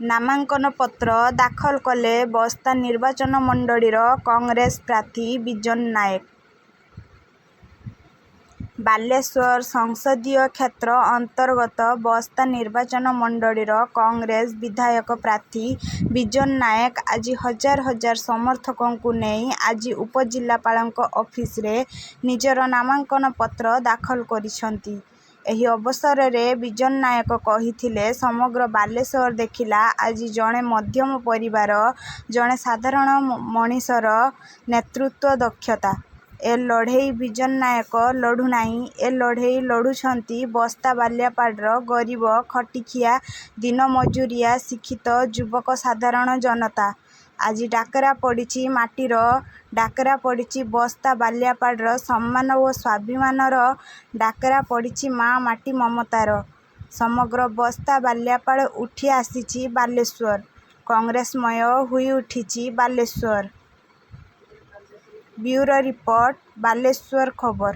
ନାମାଙ୍କନ ପତ୍ର ଦାଖଲ କଲେ ବସ୍ତା ନିର୍ବାଚନ ମଣ୍ଡଳୀର କଂଗ୍ରେସ ପ୍ରାର୍ଥୀ ବିଜନ ନାୟକ। ବାଲେଶ୍ୱର ସଂସଦୀୟ କ୍ଷେତ୍ର ଅନ୍ତର୍ଗତ ବସ୍ତା ନିର୍ବାଚନ ମଣ୍ଡଳୀର କଂଗ୍ରେସ ବିଧାୟକ ପ୍ରାର୍ଥୀ ବିଜନ ନାୟକ ଆଜି ହଜାର ହଜାର ସମର୍ଥକଙ୍କୁ ନେଇ ଆଜି ଉପଜିଲ୍ଲାପାଳଙ୍କ ଅଫିସରେ ନିଜର ନାମାଙ୍କନ ପତ୍ର ଦାଖଲ କରିଛନ୍ତି। ଏହି ଅବସରରେ ବିଜନ ନାୟକ କହିଥିଲେ, ସମଗ୍ର ବାଲେଶ୍ୱର ଦେଖିଲା ଆଜି ଜଣେ ମଧ୍ୟମ ପରିବାର, ଜଣେ ସାଧାରଣ ମଣିଷର ନେତୃତ୍ୱ ଦକ୍ଷତା। ଏ ଲଢ଼େଇ ବିଜନ ନାୟକ ଲଢ଼ୁନାହିଁ, ଏ ଲଢ଼େଇ ଲଢ଼ୁଛନ୍ତି ବସ୍ତା ବାଲିଆପାଟର ଗରିବ, ଖଟିଖିଆ, ଦିନ ମଜୁରିଆ, ଶିକ୍ଷିତ ଯୁବକ ସାଧାରଣ ଜନତା। ଆଜି ଡାକରା ପଡ଼ିଛି ମାଟିର, ଡାକରା ପଡ଼ିଛି ବସ୍ତା ବାଲିଆପାଟର ସମ୍ମାନ ଓ ସ୍ୱାଭିମାନର, ଡାକରା ପଡ଼ିଛି ମା ମାଟି ମମତାର। ସମଗ୍ର ବସ୍ତା ବାଲିଆପାଳ ଉଠି ଆସିଛି ବାଲେଶ୍ୱର, କଂଗ୍ରେସମୟ ହୋଇଉଠିଛି ବାଲେଶ୍ୱର। ବ୍ୟୁରୋ ରିପୋର୍ଟ, ବାଲେଶ୍ୱର ଖବର।